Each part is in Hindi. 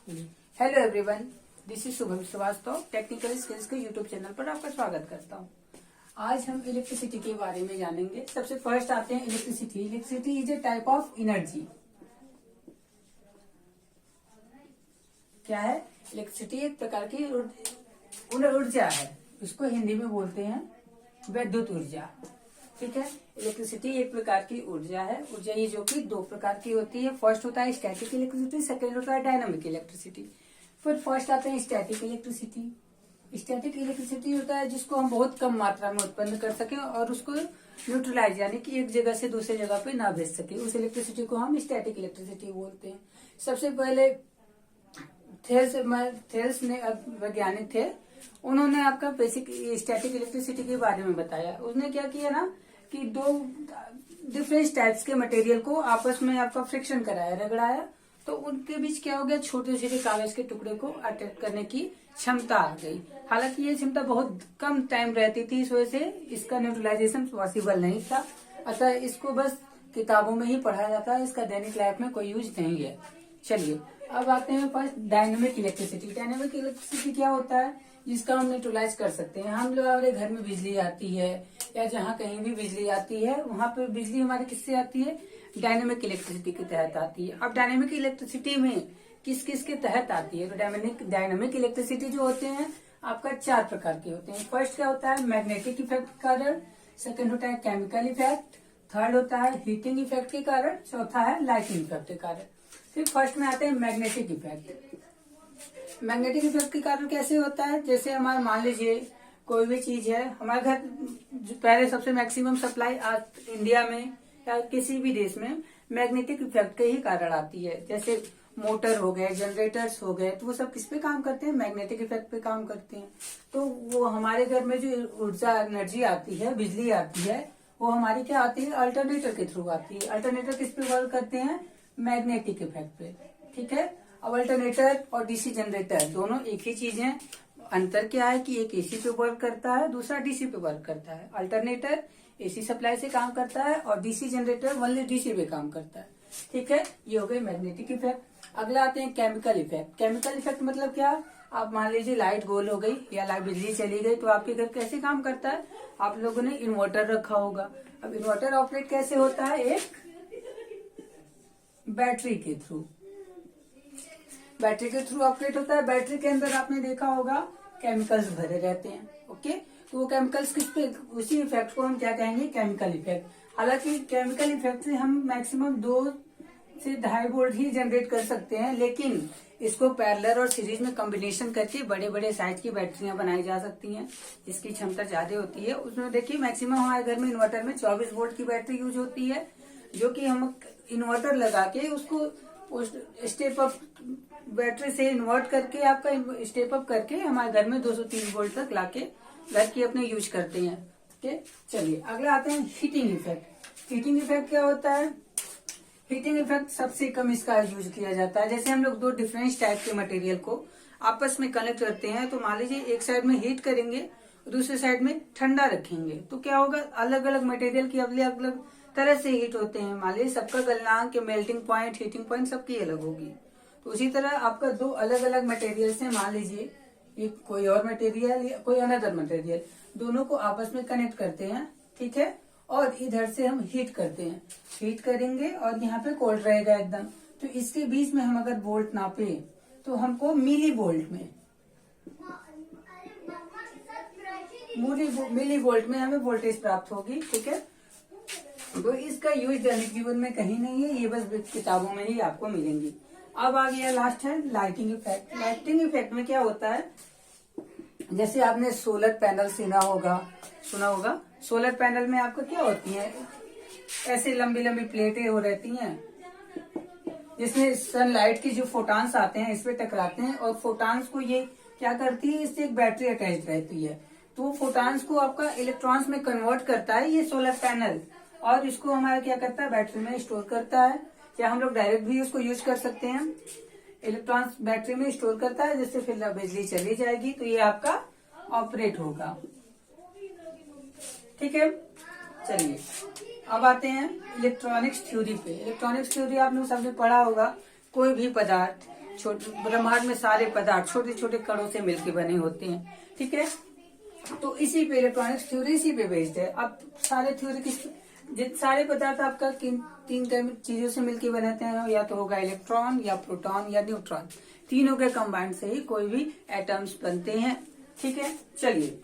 Hello everyone, this is Shubham Srivastava. Technical skills के यूट्यूब चैनल पर आपका स्वागत करता हूँ। आज हम इलेक्ट्रिसिटी के बारे में जानेंगे। सबसे फर्स्ट आते हैं electricity. Electricity is a type of energy. क्या है? इलेक्ट्रिसिटी एक प्रकार की ऊर्जा है। इसको हिंदी में बोलते हैं विद्युत ऊर्जा। ठीक है, इलेक्ट्रिसिटी एक प्रकार की ऊर्जा है। ऊर्जा ये जो कि दो प्रकार की होती है। फर्स्ट होता है स्टैटिक इलेक्ट्रिसिटी, सेकेंड होता है डायनामिक इलेक्ट्रिसिटी। फिर फर्स्ट आते हैं स्टैटिक इलेक्ट्रिसिटी। स्टैटिक इलेक्ट्रिसिटी होता है जिसको हम बहुत कम मात्रा में उत्पन्न कर सके और उसको न्यूट्रलाइज यानी कि एक जगह से दूसरी जगह पे ना भेज सके, उस इलेक्ट्रिसिटी को हम स्टैटिक इलेक्ट्रिसिटी बोलते हैं। सबसे पहले थेल्स ने वैज्ञानिक थे, उन्होंने आपका बेसिक स्टैटिक इलेक्ट्रिसिटी के बारे में बताया। उसने क्या किया ना कि दो डिफरेंट टाइप्स के मटेरियल को आपस में आपका फ्रिक्शन कराया, रगड़ाया, तो उनके बीच क्या हो गया, छोटे छोटे कागज के टुकड़े को अटैच करने की क्षमता आ गई। हालांकि ये क्षमता बहुत कम टाइम रहती थी, इस वजह से इसका न्यूट्रलाइजेशन पॉसिबल नहीं था। अतः इसको बस किताबों में ही पढ़ा जाता है, इसका दैनिक लाइफ में कोई यूज नहीं है। चलिए अब आते हैं first dynamic electricity. Dynamic electricity क्या होता है? जिसका हम न्यूट्रलाइज कर सकते हैं। हम लोग हमारे घर में बिजली आती है या जहाँ कहीं भी बिजली आती है, वहां पे बिजली हमारे किससे आती है? डायनेमिक इलेक्ट्रिसिटी के तहत आती है। अब डायनेमिक इलेक्ट्रिसिटी में किस किस के तहत आती है? तो डायनेमिक इलेक्ट्रिसिटी जो होते हैं आपका चार प्रकार के होते हैं। फर्स्ट क्या होता है? मैग्नेटिक इफेक्ट के कारण। सेकेंड होता है केमिकल इफेक्ट। थर्ड होता है हीटिंग इफेक्ट के कारण। चौथा है लाइटिंग इफेक्ट के कारण। फिर फर्स्ट में आते हैं मैग्नेटिक इफेक्ट। मैग्नेटिक इफेक्ट के कारण कैसे होता है? जैसे हमारा मान लीजिए कोई भी चीज है, हमारे घर पहले सबसे मैक्सिमम सप्लाई आज इंडिया में या किसी भी देश में मैग्नेटिक इफेक्ट के ही कारण आती है। जैसे मोटर हो गए, जनरेटर्स हो गए, तो वो सब किस पे काम करते हैं? मैग्नेटिक इफेक्ट पे काम करते हैं। तो वो हमारे घर में जो ऊर्जा एनर्जी आती है, बिजली आती है, वो हमारी क्या आती है? अल्टरनेटर के थ्रू आती है। अल्टरनेटर किस पे वर्क करते हैं? मैग्नेटिक इफेक्ट पे। ठीक है, अब अल्टरनेटर और डीसी जनरेटर दोनों एक ही चीज है। अंतर क्या है कि एक एसी पे वर्क करता है, दूसरा डीसी पे वर्क करता है। अल्टरनेटर एसी सप्लाई से काम करता है और डीसी जनरेटर ओनली डीसी पे काम करता है। ठीक है, ये हो गई मैग्नेटिक इफेक्ट। अगला आते हैं केमिकल इफेक्ट। केमिकल इफेक्ट मतलब क्या? आप मान लीजिए लाइट गोल हो गई या लाइट बिजली चली गई, तो आपके घर कैसे काम करता है? आप लोगों ने इन्वर्टर रखा होगा। अब इन्वर्टर ऑपरेट कैसे होता है? एक बैटरी के थ्रू। बैटरी के थ्रू ऑपरेट होता है। बैटरी के अंदर आपने देखा होगा केमिकल्स भरे रहते हैं। ओके, तो वो केमिकल्स किस पे, उसी इफेक्ट को हम क्या कहेंगे? Chemical effect. हालांकि केमिकल इफेक्ट से हम मैक्सिमम 2 से 2.5 वोल्ट ही जनरेट कर सकते हैं, लेकिन इसको पैरेलल और सीरीज में कॉम्बिनेशन करके बड़े बड़े साइज की बैटरियां बनाई जा सकती हैं, जिसकी क्षमता ज्यादा होती है। उसमें देखिए मैक्सिमम हमारे घर में इन्वर्टर में 24 वोल्ट की बैटरी यूज होती है, जो कि हम इन्वर्टर लगा के उसको स्टेप अप बैटरी से इन्वर्ट करके आपका स्टेप अप करके हमारे घर में 203 वोल्ट तक लाके घर की अपने यूज करते हैं। ठीक, चलिए अगला आते हैं हीटिंग इफेक्ट। हीटिंग इफेक्ट क्या होता है? हीटिंग इफेक्ट सबसे कम इसका यूज किया जाता है। जैसे हम लोग दो डिफरेंट टाइप के मटेरियल को आपस में कनेक्ट करते हैं, तो मान लीजिए एक साइड में हीट करेंगे, दूसरे साइड में ठंडा रखेंगे, तो क्या होगा? अलग अलग मटेरियल की अलग अलग तरह से हीट होते हैं। मान लीजिए सबका गलनांक, मेल्टिंग पॉइंट, हीटिंग पॉइंट सबकी अलग होगी। तो उसी तरह आपका दो अलग अलग मटेरियल से, मान लीजिए ये कोई और मटेरियल या कोई अनदर मटेरियल, दोनों को आपस में कनेक्ट करते हैं। ठीक है, और इधर से हम हीट करते हैं। हीट करेंगे और यहाँ पे कोल्ड रहेगा एकदम, तो इसके बीच में हम अगर वोल्ट नापे तो हमको मिली वोल्ट में हमें वोल्टेज प्राप्त होगी। ठीक है, तो इसका यूज दैनिक जीवन में कहीं नहीं है, ये बस किताबों में ही आपको मिलेंगी। अब आ गया लास्ट है लाइटिंग इफेक्ट। लाइटिंग इफेक्ट में क्या होता है? जैसे आपने सोलर पैनल सुना होगा। सोलर पैनल में आपको क्या होती है? ऐसे लंबी लंबी प्लेटें हो रहती हैं, जिसमें सनलाइट की जो फोटॉन्स आते हैं इस पे टकराते हैं, और फोटॉन्स को ये क्या करती है? इससे एक बैटरी अटैच रहती है, तो वो फोटॉन्स को आपका इलेक्ट्रॉन्स में कन्वर्ट करता है ये सोलर पैनल, और इसको हमारा क्या करता है? बैटरी में स्टोर करता है, या हम लोग डायरेक्ट भी उसको यूज कर सकते हैं। इलेक्ट्रॉन्स बैटरी में स्टोर करता है, जिससे फिर बिजली चली जाएगी तो ये आपका ऑपरेट होगा। ठीक है, चलिए अब आते हैं इलेक्ट्रॉनिक्स थ्योरी पे। इलेक्ट्रॉनिक्स थ्योरी आपने सबने पढ़ा होगा। कोई भी पदार्थ छोटे ब्रह्मांड में सारे पदार्थ छोटे छोटे कणों से मिलकर बने होते हैं, ठीक है। तो इसी पे इलेक्ट्रॉनिक्स थ्योरी इसी पे बेस्ड है। अब सारे थ्योरी सारे पदार्थ आपका किन तीन चीजों से मिलकर बनाते हैं, या तो होगा इलेक्ट्रॉन या प्रोटॉन या न्यूट्रॉन, तीनों के कंबाइंड से ही कोई भी एटम्स बनते हैं, ठीक है। चलिए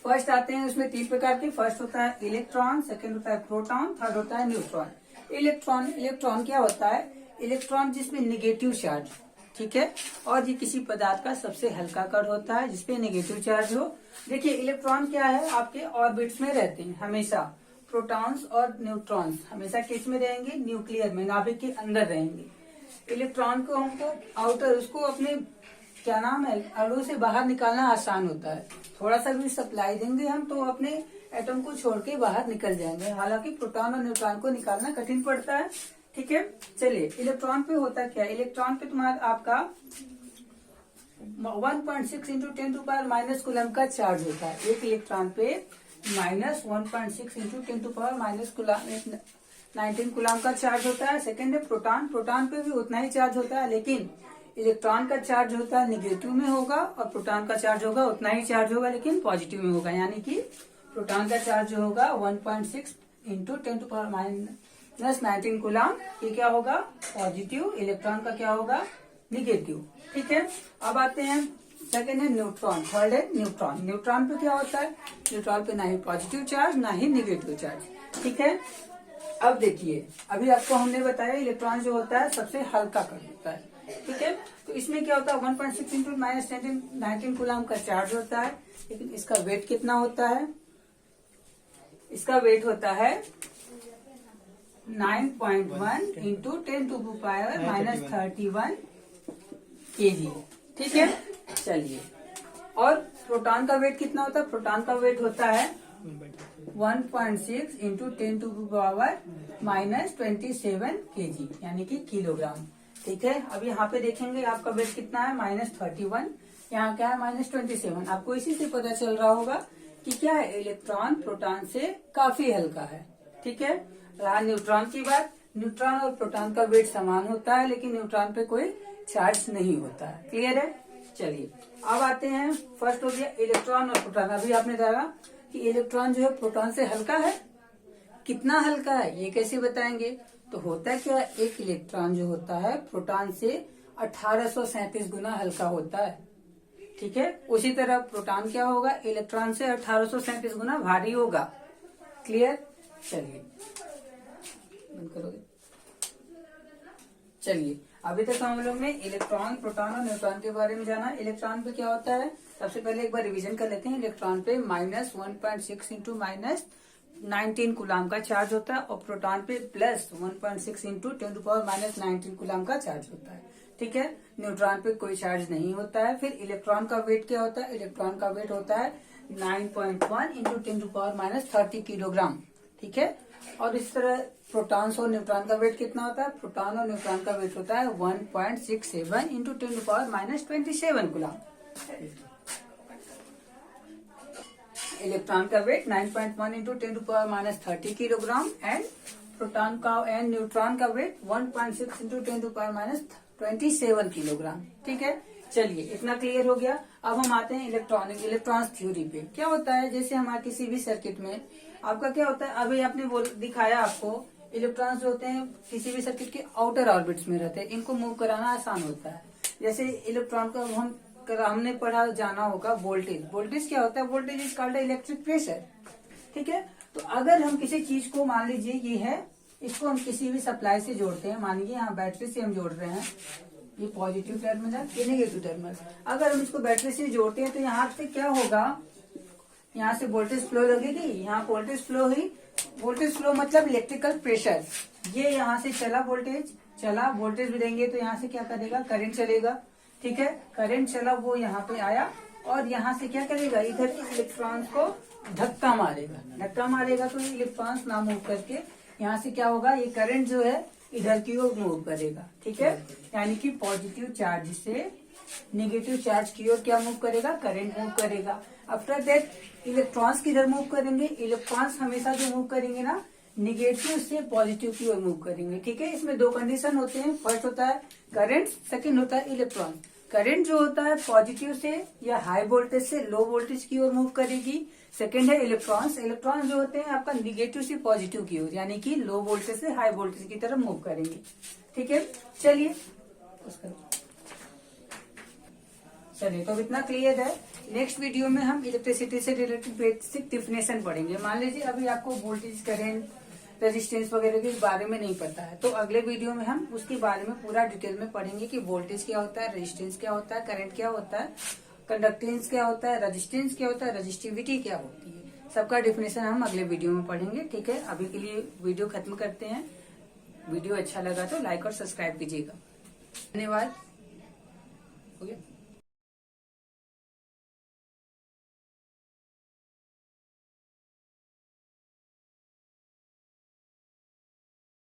फर्स्ट आते हैं, उसमें 3 प्रकार के। फर्स्ट होता है इलेक्ट्रॉन, सेकंड होता है प्रोटॉन, थर्ड होता है न्यूट्रॉन। इलेक्ट्रॉन क्या होता है? इलेक्ट्रॉन जिसमें निगेटिव चार्ज, ठीक है, और ये किसी पदार्थ का सबसे हल्का कण होता है जिसपे नेगेटिव चार्ज हो। देखिए इलेक्ट्रॉन क्या है, आपके ऑर्बिट्स में रहते हैं हमेशा। प्रोटॉन्स और न्यूट्रॉन्स हमेशा किस में रहेंगे? न्यूक्लियर में, नाभिक के अंदर रहेंगे। इलेक्ट्रॉन को हमको आउटर, उसको अपने क्या नाम है, अणु से बाहर निकालना आसान होता है। थोड़ा सा भी सप्लाई देंगे हम तो अपने एटम को छोड़ के बाहर निकल जाएंगे। हालांकि प्रोटॉन और न्यूट्रॉन को निकालना कठिन पड़ता है, ठीक है। चलिए इलेक्ट्रॉन पे होता क्या है? इलेक्ट्रॉन पे तुम्हारा आपका 1.6 इंटू 10⁻⁻ कूलम का चार्ज होता है। एक इलेक्ट्रॉन पे -1.6 इंटू 10⁻19 कूलम का चार्ज होता है। सेकेंड है प्रोटॉन पे भी उतना ही चार्ज होता है, लेकिन इलेक्ट्रॉन का चार्ज होता है निगेटिव में होगा और प्रोटॉन का चार्ज होगा उतना ही चार्ज होगा लेकिन पॉजिटिव में होगा। यानी कि प्रोटॉन का चार्ज होगा 1.6 इंटू 10⁻19 कूलम, ये क्या होगा? पॉजिटिव। इलेक्ट्रॉन का क्या होगा? निगेटिव, ठीक है। अब आते हैं सेकेंड है न्यूट्रॉन, थर्ड है न्यूट्रॉन। न्यूट्रॉन पे क्या होता है? न्यूट्रॉन पे ना ही पॉजिटिव चार्ज ना ही निगेटिव चार्ज, ठीक है। अब देखिए अभी आपको हमने बताया इलेक्ट्रॉन जो होता है सबसे हल्का कण होता है, ठीक है। तो इसमें क्या होता है? 1.6 इंटू -19 कूलम का चार्ज होता है, लेकिन इसका वेट कितना होता है? इसका वेट होता है 9.1 इंटू 10⁻⁻31 kg, ठीक है। चलिए और प्रोटॉन का वेट कितना होता है? प्रोटॉन का वेट होता है 1.6 इंटू 10⁻⁻27 kg, यानी कि किलोग्राम, ठीक है। अब यहाँ पे देखेंगे आपका वेट कितना है? -31, यहाँ क्या है? -27। आपको इसी से पता चल रहा होगा कि क्या है, इलेक्ट्रॉन प्रोटॉन से काफी हल्का है, ठीक है। रहा न्यूट्रॉन की बात, न्यूट्रॉन और प्रोटॉन का वेट समान होता है लेकिन न्यूट्रॉन पे कोई चार्ज नहीं होता है, क्लियर है। चलिए अब आते हैं, फर्स्ट हो गया इलेक्ट्रॉन और प्रोटॉन। अभी आपने देखा कि इलेक्ट्रॉन जो है प्रोटॉन से हल्का है। कितना हल्का है ये कैसे बताएंगे? तो होता है क्या, एक इलेक्ट्रॉन जो होता है प्रोटॉन से 1837 गुना हल्का होता है, ठीक है। उसी तरह प्रोटॉन क्या होगा? इलेक्ट्रॉन से 1837 गुना भारी होगा, क्लियर। चलिए बंद करोगे। चलिए अभी तक हम लोग ने इलेक्ट्रॉन, प्रोटॉन और न्यूट्रॉन के बारे में जाना। इलेक्ट्रॉन पे क्या होता है सबसे पहले एक बार रिवीजन कर लेते हैं। इलेक्ट्रॉन पे -1.6 इंटू -19 कूलम का चार्ज होता है और प्रोटॉन पे +1.6 इंटू 10⁻⁻19 कूलम का चार्ज होता है, ठीक है। न्यूट्रॉन पे कोई चार्ज नहीं होता है। फिर इलेक्ट्रॉन का वेट क्या होता है? इलेक्ट्रॉन का वेट होता है 9.1 इंटू 10⁻30 किलोग्राम, ठीक है। और इस तरह प्रोटॉन्स और न्यूट्रॉन का वेट कितना होता है? प्रोटॉन और न्यूट्रॉन का वेट होता है 1.67 इंटू 10⁻27 कूलम। इलेक्ट्रॉन का weight 9.1 into 10⁻30 kilogram and proton का एंड न्यूट्रॉन का वेट 1.6 इंटू 10⁻27 किलोग्राम, ठीक है। चलिए इतना क्लियर हो गया। अब हम आते हैं इलेक्ट्रॉन्स थ्योरी पे। क्या होता है, जैसे हमारे किसी भी सर्किट में आपका क्या होता है, अभी आपने दिखाया आपको इलेक्ट्रॉन्स जो होते हैं किसी भी सर्किट के आउटर ऑर्बिट्स में रहते हैं, इनको मूव कराना आसान होता है। जैसे इलेक्ट्रॉन को हमने पढ़ा जाना होगा वोल्टेज क्या होता है? Voltage is called electric pressure, ठीक है। तो अगर हम किसी चीज को, मान लीजिए ये है, इसको हम किसी भी सप्लाई से जोड़ते हैं, मान लीजिए यहाँ बैटरी से हम जोड़ रहे हैं, ये पॉजिटिव टर्मिनल, ये नेगेटिव टर्मिनल। अगर हम इसको बैटरी से जोड़ते हैं तो यहाँ से क्या होगा, यहाँ से वोल्टेज फ्लो लगेगी, यहाँ वोल्टेज फ्लो हुई, वोल्टेज फ्लो मतलब इलेक्ट्रिकल प्रेशर। ये यहाँ से चला वोल्टेज भी देंगे तो यहाँ से क्या करेगा? करंट चलेगा, ठीक है। करंट चला, वो यहाँ पे आया और यहाँ से क्या करेगा? इधर के इलेक्ट्रॉन्स को धक्का मारेगा तो ये इलेक्ट्रॉन्स ना मूव करके यहाँ से क्या होगा? ये करंट जो है इधर की ओर मूव करेगा, ठीक है। यानी कि पॉजिटिव चार्ज से नेगेटिव चार्ज की ओर क्या मूव करेगा? करंट मूव करेगा। आफ्टर दैट इलेक्ट्रॉन्स किधर मूव करेंगे? इलेक्ट्रॉन्स हमेशा जो मूव करेंगे ना, निगेटिव से पॉजिटिव की ओर मूव करेंगे। ठीक है, इसमें दो कंडीशन होते हैं। फर्स्ट होता है करंट, सेकंड होता है इलेक्ट्रॉन। करंट जो होता है पॉजिटिव से या हाई वोल्टेज से लो वोल्टेज की ओर मूव करेगी। सेकंड है इलेक्ट्रॉन्स। इलेक्ट्रॉन जो होते हैं आपका निगेटिव से पॉजिटिव की ओर, यानी कि लो वोल्टेज से हाई वोल्टेज की तरफ मूव करेंगे। ठीक है, चलिए तो इतना क्लियर है। नेक्स्ट वीडियो में हम इलेक्ट्रिसिटी से रिलेटेड बेसिक डिफिनेशन पढ़ेंगे। मान लीजिए अभी आपको वोल्टेज, करंट, रेजिस्टेंस वगैरह के बारे में नहीं पता है, तो अगले वीडियो में हम उसके बारे में पूरा डिटेल में पढ़ेंगे कि वोल्टेज क्या होता है, रेजिस्टेंस क्या होता है, करंट क्या होता है, कंडक्टेंस क्या होता है, रेजिस्टेंस क्या होता है, रेजिस्टिविटी क्या होती है। सबका डिफिनेशन हम अगले वीडियो में पढ़ेंगे। ठीक है, अभी के लिए वीडियो खत्म करते हैं। वीडियो अच्छा लगा तो लाइक और सब्सक्राइब कीजिएगा। धन्यवाद। हो गया।